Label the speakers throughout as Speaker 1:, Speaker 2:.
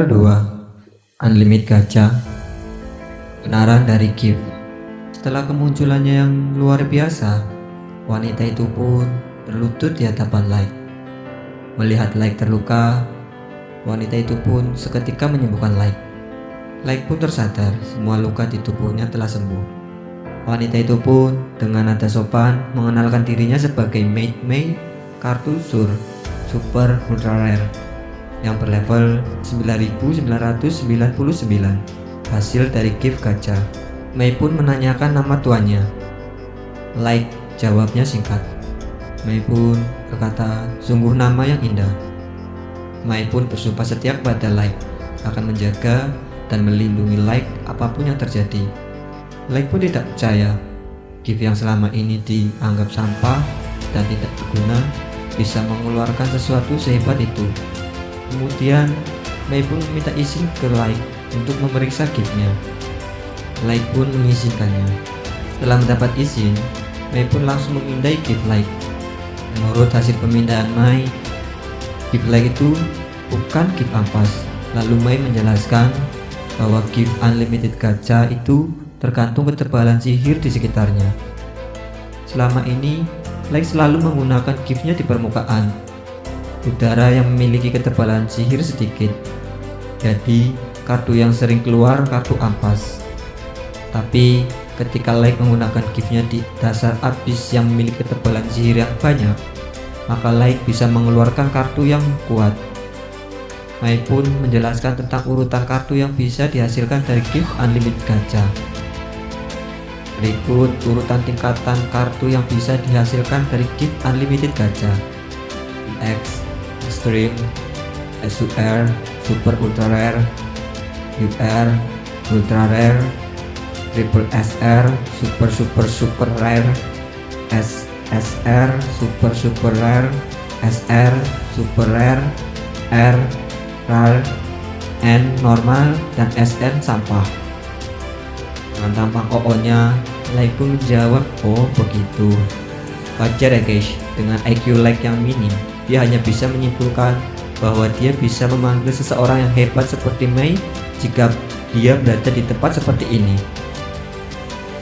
Speaker 1: 2. Unlimited gacha. Kenaran dari gift. Setelah kemunculannya yang luar biasa, wanita itu pun berlutut di hadapan Light. Melihat Light terluka, wanita itu pun seketika menyembuhkan Light. Light pun tersadar semua luka di tubuhnya telah sembuh. Wanita itu pun dengan nada sopan mengenalkan dirinya sebagai Maid Mei kartu Super Ultra Rare yang berlevel 9999 hasil dari gift gacha. Mei pun menanyakan nama tuannya. Light jawabnya singkat. Mei pun berkata, sungguh nama yang indah. Mei pun bersumpah setia kepada Light akan menjaga dan melindungi Light apapun yang terjadi. Light pun tidak percaya gift yang selama ini dianggap sampah dan tidak berguna bisa mengeluarkan sesuatu sehebat itu. Kemudian Mei pun meminta izin ke Light untuk memeriksa giftnya. Light pun mengizinkannya. Setelah mendapat izin, Mei pun langsung memindai gift Light. Menurut hasil pemindahan Mei, gift Light itu bukan gift ampas. Lalu Mei menjelaskan bahwa gift unlimited gacha itu tergantung ketebalan sihir di sekitarnya. Selama ini, Light selalu menggunakan giftnya di permukaan udara yang memiliki ketebalan sihir sedikit. Jadi, kartu yang sering keluar kartu ampas. Tapi, ketika Light menggunakan giftnya di dasar abyss yang memiliki ketebalan sihir yang banyak, maka Light bisa mengeluarkan kartu yang kuat. Mei pun menjelaskan tentang urutan kartu yang bisa dihasilkan dari gift unlimited gacha. Berikut urutan tingkatan kartu yang bisa dihasilkan dari gift unlimited gacha. X Extreme, SUR, Super Ultra Rare, UR, Ultra Rare, Triple SR, Super Rare, SSR, Super Rare, SR, Super Rare, R, Rare, N, Normal, dan SN, Sampah. Dengan tampang OO-nya, Light pun menjawab, oh begitu. Wajar ya guys, dengan IQ Light yang minim, dia hanya bisa menyimpulkan bahwa dia bisa memanggil seseorang yang hebat seperti Mei jika dia berada di tempat seperti ini.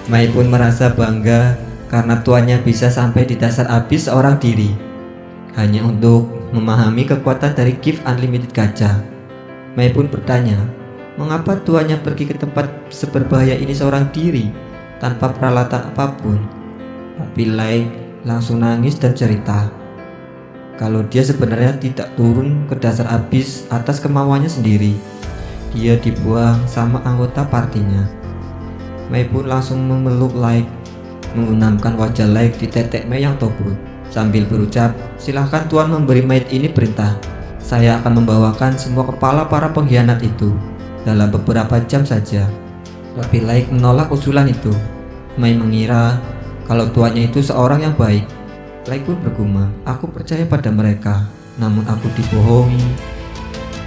Speaker 1: Mei pun merasa bangga karena tuannya bisa sampai di dasar abyss seorang diri hanya untuk memahami kekuatan dari gift unlimited gacha. Mei pun bertanya, mengapa tuannya pergi ke tempat seberbahaya ini seorang diri tanpa peralatan apapun? Tapi Light langsung nangis dan cerita kalau dia sebenarnya tidak turun ke dasar abyss atas kemauannya sendiri. Dia dibuang sama anggota partinya. Mei pun langsung memeluk Light, menggenangkan wajah Light di tetek Mei yang tobruk sambil berucap, silahkan Tuan memberi Mei ini perintah. Saya akan membawakan semua kepala para pengkhianat itu dalam beberapa jam saja. Tapi Light menolak usulan itu. Mei mengira kalau tuannya itu seorang yang baik. Light pun bergumam, aku percaya pada mereka, namun aku dibohongi,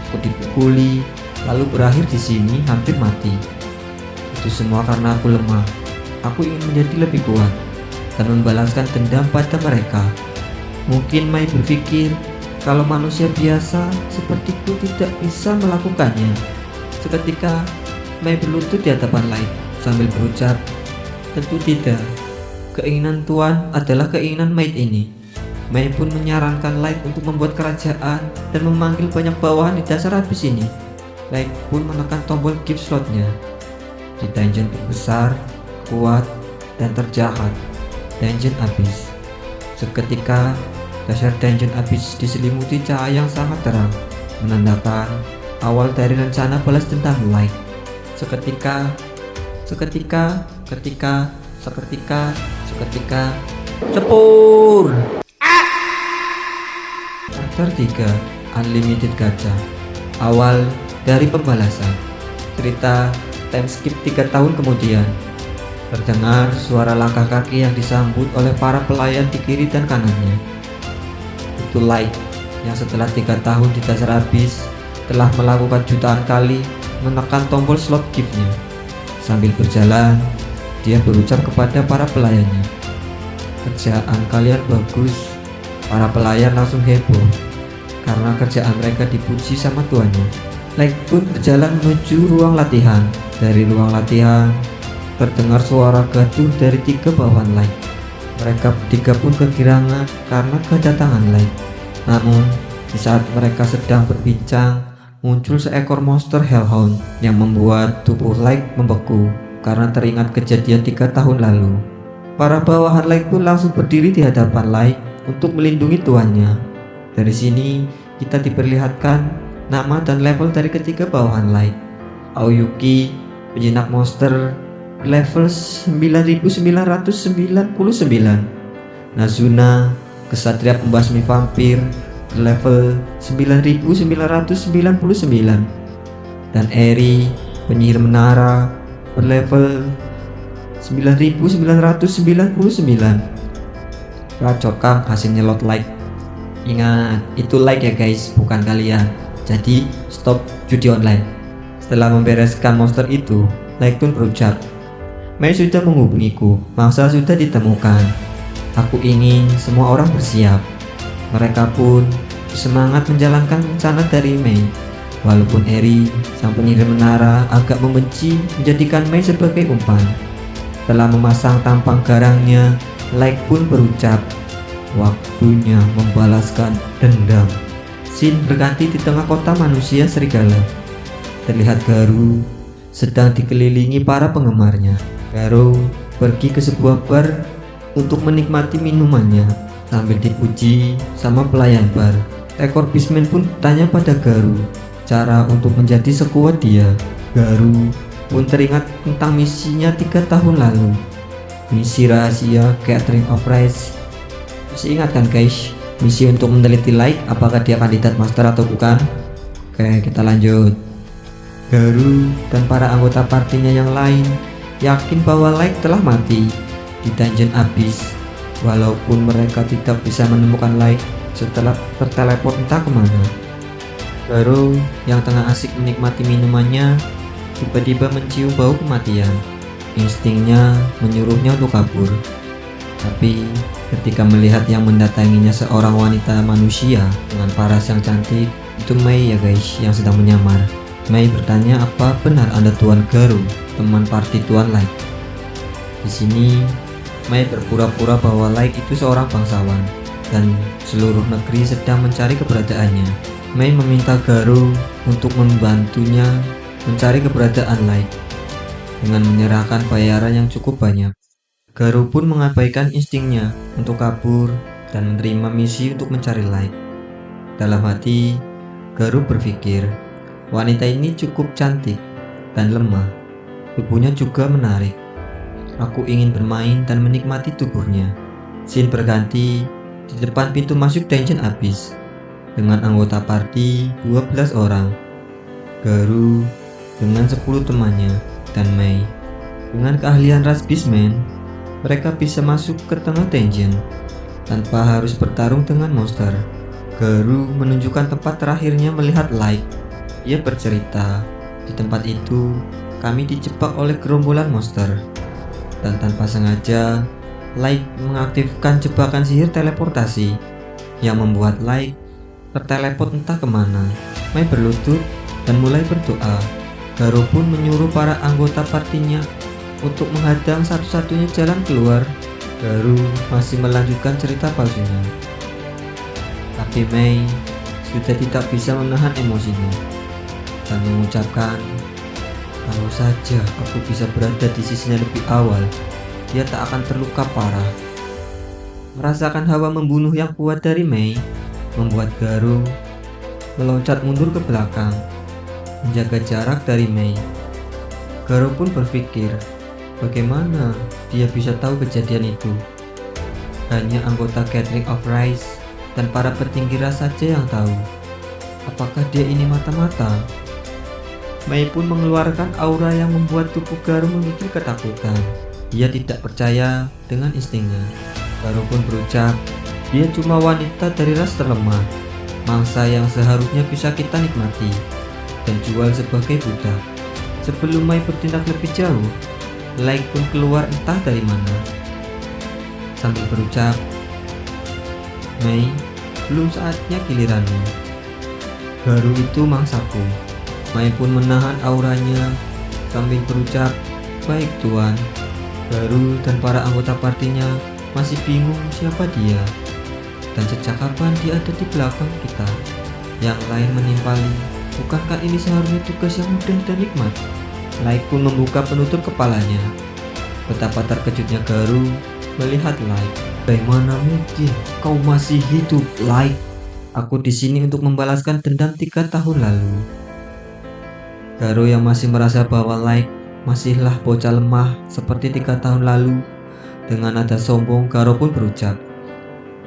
Speaker 1: aku dipukuli, lalu berakhir di sini hampir mati. Itu semua karena aku lemah. Aku ingin menjadi lebih kuat dan membalaskan dendam pada mereka. Mungkin Mei berpikir kalau manusia biasa sepertiku tidak bisa melakukannya. Seketika Mei berlutut di hadapan Light sambil berucap, tentu tidak. Keinginan Tuan adalah keinginan Maid ini. Mei pun menyarankan Light untuk membuat kerajaan dan memanggil banyak bawahan di dasar abyss ini. Light pun menekan tombol gift slotnya. Di dungeon terbesar, kuat, dan terjahat, dungeon abyss. Seketika, dasar dungeon abyss diselimuti cahaya yang sangat terang, menandakan awal dari rencana balas dendam Light. Seketika, cepur. Chapter 3 Unlimited Gacha. Awal dari pembalasan. Cerita time skip 3 tahun kemudian. Terdengar suara langkah kaki yang disambut oleh para pelayan di kiri dan kanannya. Itu Light yang setelah 3 tahun di dasar abyss telah melakukan jutaan kali menekan tombol slot giftnya. Sambil berjalan, dia berucap kepada para pelayannya, kerjaan kalian bagus. Para pelayan langsung heboh karena kerjaan mereka dipuji sama tuannya. Light pun berjalan menuju ruang latihan. Dari ruang latihan, terdengar suara gaduh dari 3 bawahan Light. Mereka bertiga pun kegirangan karena kedatangan Light. Namun, di saat mereka sedang berbincang, muncul seekor monster Hellhound yang membuat tubuh Light membeku karena teringat kejadian 3 tahun lalu. Para bawahan Light pun langsung berdiri di hadapan Light untuk melindungi tuannya. Dari sini, kita diperlihatkan nama dan level dari ketiga bawahan Light. Aoyuki, penjinak monster, level 9999. Nazuna, kesatria pembasmi vampir, level 9999. Dan Eri, penyihir menara, berlevel 9999. Gacor Kang hasilnya lot like. Ingat, itu like ya guys, bukan kalian. Jadi stop judi online. Setelah membereskan monster itu, Light pun berucap, Mei sudah menghubungiku, mangsa sudah ditemukan. Aku ingin semua orang bersiap. Mereka pun semangat menjalankan rencana dari Mei. Walaupun Eri, sang penyihir menara, agak membenci menjadikan Mei sebagai umpan. Setelah memasang tampang garangnya, Light pun berucap, waktunya membalaskan dendam. Scene berganti di tengah kota manusia serigala. Terlihat Garu sedang dikelilingi para penggemarnya. Garu pergi ke sebuah bar untuk menikmati minumannya sambil dipuji sama pelayan bar. Ekor Beastman pun bertanya pada Garu cara untuk menjadi sekuat dia. Garu pun teringat tentang misinya 3 tahun lalu. Misi rahasia Gathering of Rice. Masih ingat kan guys? Misi untuk meneliti Light apakah dia kandidat master atau bukan? Oke, kita lanjut. Garu dan para anggota partinya yang lain yakin bahwa Light telah mati di dungeon abyss. Walaupun mereka tidak bisa menemukan Light setelah terteleport entah kemana. Garu yang tengah asik menikmati minumannya tiba-tiba mencium bau kematian. Instingnya menyuruhnya untuk kabur. Tapi ketika melihat yang mendatanginya seorang wanita manusia dengan paras yang cantik, itu Mei ya guys yang sedang menyamar. Mei bertanya apa benar Anda Tuan Garu, teman party Tuan Light. Di sini Mei berpura-pura bahwa Light itu seorang bangsawan dan seluruh negeri sedang mencari keberadaannya. Mei meminta Garu untuk membantunya mencari keberadaan Light dengan menyerahkan bayaran yang cukup banyak. Garu pun mengabaikan instingnya untuk kabur dan menerima misi untuk mencari Light. Dalam hati, Garu berpikir, wanita ini cukup cantik dan lemah. Tubuhnya juga menarik. Aku ingin bermain dan menikmati tubuhnya. Scene berganti di depan pintu masuk dungeon abyss dengan anggota party 12 orang. Garu dengan 10 temannya dan Mei dengan keahlian ras Beastman. Mereka bisa masuk ke tengah dungeon tanpa harus bertarung dengan monster. Garu menunjukkan tempat terakhirnya melihat Light. Ia bercerita, di tempat itu kami dijebak oleh gerombolan monster. Dan tanpa sengaja, Light mengaktifkan jebakan sihir teleportasi yang membuat Light terteleport entah kemana. Mei berlutut dan mulai berdoa. Garu pun menyuruh para anggota partinya untuk menghadang satu-satunya jalan keluar. Garu masih melanjutkan cerita palsunya. Tapi Mei sudah tidak bisa menahan emosinya dan mengucapkan, kalau saja aku bisa berada di sisinya lebih awal, dia tak akan terluka parah. Merasakan hawa membunuh yang kuat dari Mei membuat Garu meloncat mundur ke belakang, menjaga jarak dari Mei. Garu pun berpikir, bagaimana dia bisa tahu kejadian itu? Hanya anggota Gathering of Rice dan para petinggi ras saja yang tahu. Apakah dia ini mata-mata? Mei pun mengeluarkan aura yang membuat tubuh Garu memiliki ketakutan. Dia tidak percaya dengan instingnya. Garu pun berucap, dia cuma wanita dari ras terlemah, mangsa yang seharusnya bisa kita nikmati dan jual sebagai budak. Sebelum Mei bertindak lebih jauh, Light pun keluar entah dari mana sambil berucap, Mei, belum saatnya giliranmu. Garu itu mangsaku. Mai pun menahan auranya sambil berucap, "Baik Tuan." Garu dan para anggota partinya masih bingung siapa dia dan sejak kapan dia ada di belakang kita. Yang lain menimpali, bukankah ini seharusnya tugas yang mudah dan nikmat? Light pun membuka penutup kepalanya. Betapa terkejutnya Garu melihat Light. "Bagaimana mungkin kau masih hidup, Light? Aku di sini untuk membalaskan dendam 3 tahun lalu." Garu yang masih merasa bahwa Light masihlah bocah lemah seperti 3 tahun lalu, dengan nada sombong Garu pun berucap,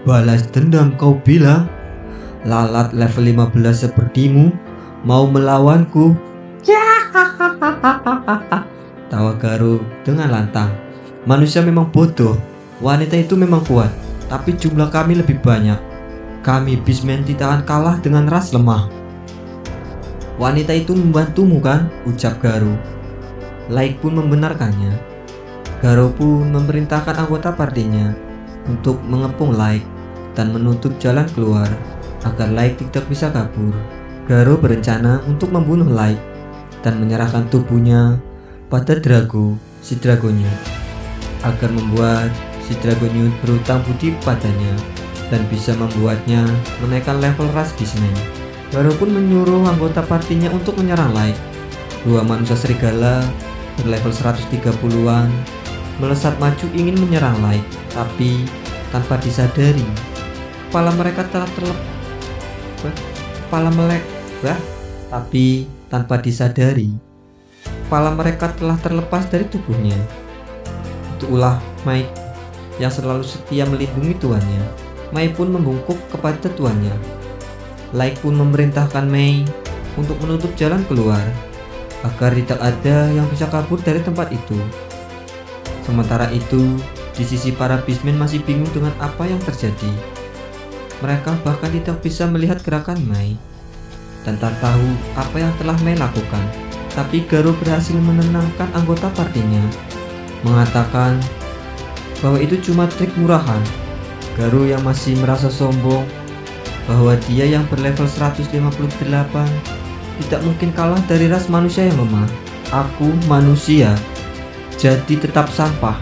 Speaker 1: "Balas dendam kau bilang? Lalat level 15 sepertimu mau melawanku?" Tawa Garu dengan lantang. "Manusia memang bodoh. Wanita itu memang kuat, tapi jumlah kami lebih banyak. Kami Beastmen tidak akan kalah dengan ras lemah." "Wanita itu membantumu kan?" ucap Garu. Light pun membenarkannya. Garu pun memerintahkan anggota partinya untuk mengepung Light dan menutup jalan keluar agar Light tidak bisa kabur. Garu berencana untuk membunuh Light dan menyerahkan tubuhnya pada Drago, si Dragonewt, agar membuat si Dragonewt berhutang budi padanya dan bisa membuatnya menaikkan level ras Beastman. Garu pun menyuruh anggota partinya untuk menyerang Light. Dua manusia serigala berlevel 130-an melesat maju ingin menyerang Light, tapi tanpa disadari kepala mereka telah terlepas dari tubuhnya. Itulah Mai yang selalu setia melindungi tuannya. Mai pun membungkuk kepada tuannya. Light pun memerintahkan Mai untuk menutup jalan keluar agar tidak ada yang bisa kabur dari tempat itu. Sementara itu, di sisi para Beastmen masih bingung dengan apa yang terjadi. Mereka bahkan tidak bisa melihat gerakan Mai dan tak tahu apa yang telah Mai lakukan. Tapi Garu berhasil menenangkan anggota partinya, mengatakan bahwa itu cuma trik murahan. Garu yang masih merasa sombong bahwa dia yang berlevel 158 tidak mungkin kalah dari ras manusia yang lemah. "Aku manusia, jadi tetap sampah,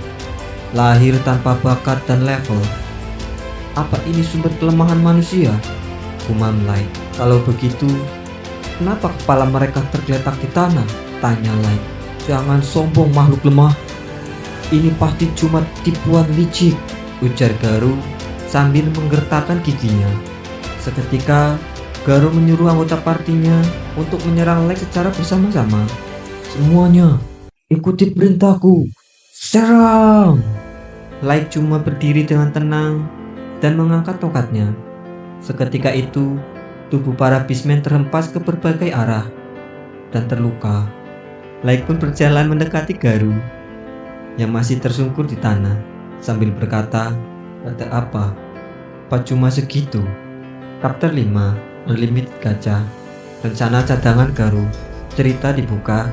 Speaker 1: lahir tanpa bakat dan level. Apa ini sumber kelemahan manusia?" gumam Light. "Kalau begitu, kenapa kepala mereka tergeletak di tanah?" tanya Light. "Jangan sombong makhluk lemah. Ini pasti cuma tipuan licik," ujar Garu sambil menggertakkan giginya. Seketika Garu menyuruh anggota partinya untuk menyerang Light secara bersama-sama. "Semuanya, ikuti perintahku. Serang!" Light cuma berdiri dengan tenang dan mengangkat tongkatnya. Seketika itu, tubuh para Beastmen terhempas ke berbagai arah dan terluka. Light pun berjalan mendekati Garu yang masih tersungkur di tanah sambil berkata, "Ada apa? Apa cuma segitu?" Chapter 5 Unlimited Gacha. Rencana cadangan Garu. Cerita dibuka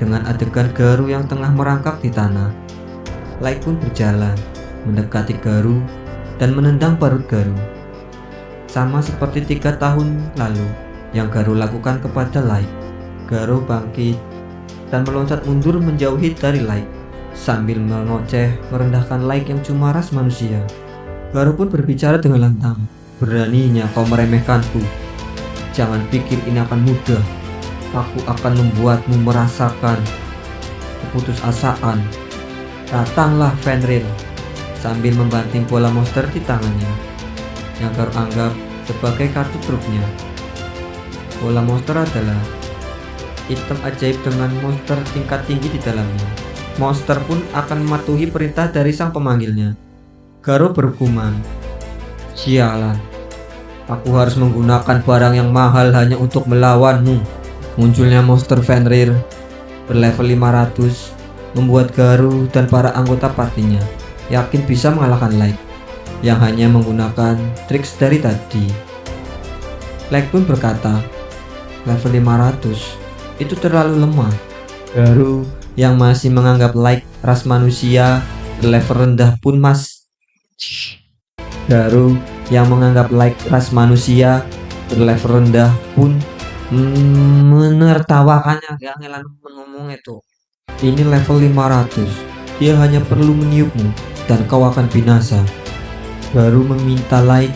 Speaker 1: dengan adegan Garu yang tengah merangkak di tanah. Light pun berjalan mendekati Garu dan menendang perut Garu. Sama seperti 3 tahun lalu yang Garu lakukan kepada Light. Garu bangkit dan meloncat mundur menjauhi dari Light sambil mengoceh merendahkan Light yang cuma ras manusia. Garu pun berbicara dengan lantang. "Beraninya kau meremehkanku. Jangan pikir ini akan mudah. Aku akan membuatmu merasakan keputusasaan. Datanglah Fenrir," sambil membanting bola monster di tangannya yang Garu anggap sebagai kartu trufnya. Bola monster adalah item ajaib dengan monster tingkat tinggi di dalamnya. Monster pun akan mematuhi perintah dari sang pemanggilnya. Garu bergumam, "Sialan, aku harus menggunakan barang yang mahal hanya untuk melawanmu." Munculnya monster Fenrir berlevel 500 membuat Garu dan para anggota partinya yakin bisa mengalahkan Light yang hanya menggunakan trik dari tadi. Light pun berkata, "Level 500 itu terlalu lemah." Garu yang masih menganggap Light ras manusia berlevel rendah pun menertawakannya keanggelan ngomong itu. Ini level 500. Dia hanya perlu meniupmu dan kau akan binasa. Baru meminta like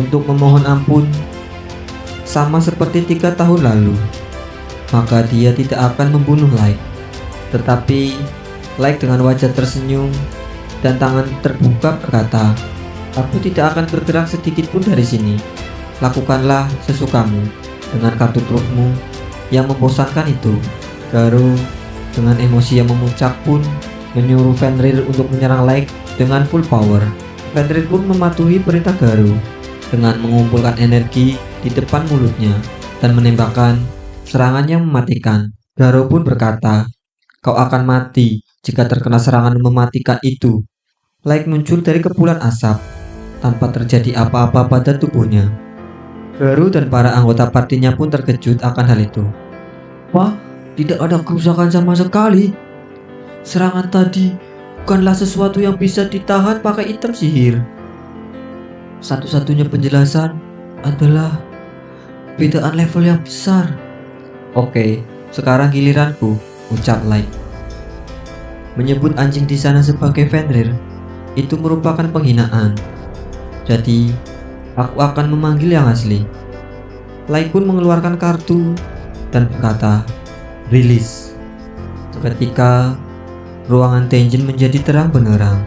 Speaker 1: untuk memohon ampun sama seperti 3 tahun lalu. Maka dia tidak akan membunuh like. Tetapi like dengan wajah tersenyum dan tangan terbuka berkata, "Aku tidak akan bergerak sedikit pun dari sini. Lakukanlah sesukamu dengan kartu trufmu yang membosankan itu." Garu dengan emosi yang memuncak pun menyuruh Fenrir untuk menyerang Like dengan full power. Fenrir pun mematuhi perintah Garu dengan mengumpulkan energi di depan mulutnya dan menembakkan serangan yang mematikan. Garu pun berkata, "Kau akan mati jika terkena serangan mematikan itu." Like muncul dari kepulan asap tanpa terjadi apa-apa pada tubuhnya. Garu dan para anggota partinya pun terkejut akan hal itu. "Wah, tidak ada kerusakan sama sekali. Serangan tadi bukanlah sesuatu yang bisa ditahan pakai item sihir. Satu-satunya penjelasan adalah perbedaan level yang besar." "Oke, sekarang giliranku," ucap Light. Menyebut anjing di sana sebagai Fenrir itu merupakan penghinaan. Jadi, aku akan memanggil yang asli. Light pun mengeluarkan kartu dan berkata, "Rilis." Seketika ruangan Tenjin menjadi terang benderang.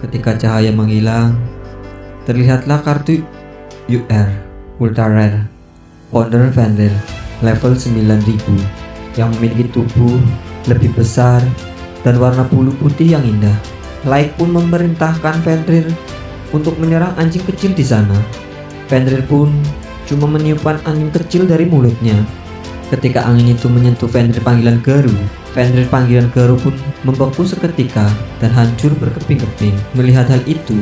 Speaker 1: Ketika cahaya menghilang, terlihatlah kartu UR Ultra Rare Founder Fenrir level 9000 yang memiliki tubuh lebih besar dan warna bulu putih yang indah. Light pun memerintahkan Fenrir untuk menyerang anjing kecil di sana. Fenrir pun cuma meniupkan angin kecil dari mulutnya. Ketika angin itu menyentuh Fenrir panggilan Garu pun membeku seketika dan hancur berkeping-keping. Melihat hal itu,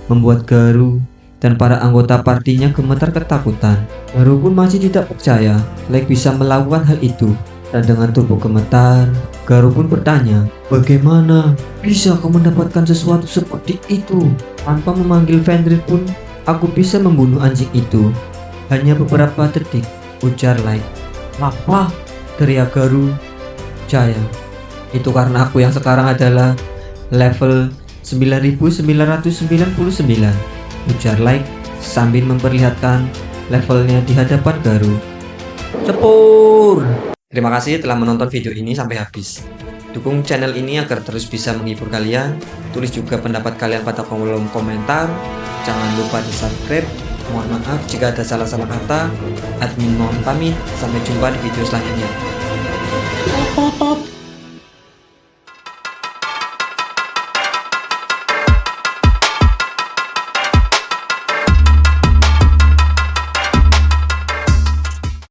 Speaker 1: membuat Garu dan para anggota partinya gemetar ketakutan. Garu pun masih tidak percaya Like bisa melakukan hal itu. Dan dengan tubuh gemetar, Garu pun bertanya, "Bagaimana bisa kau mendapatkan sesuatu seperti itu?" Tanpa memanggil Fenrir pun, "Aku bisa membunuh anjing itu. Hanya beberapa detik," ujar Like. "Apa?" teriak Garu. "Percaya, itu karena aku yang sekarang adalah level 9999, ujar Like sambil memperlihatkan levelnya di hadapan Garu. Cepur! Terima kasih telah menonton video ini sampai habis. Dukung channel ini agar terus bisa menghibur kalian. Tulis juga pendapat kalian pada kolom komentar. Jangan lupa di subscribe. Mohon maaf jika ada salah-salah kata. Admin mohon pamit. Sampai jumpa di video selanjutnya.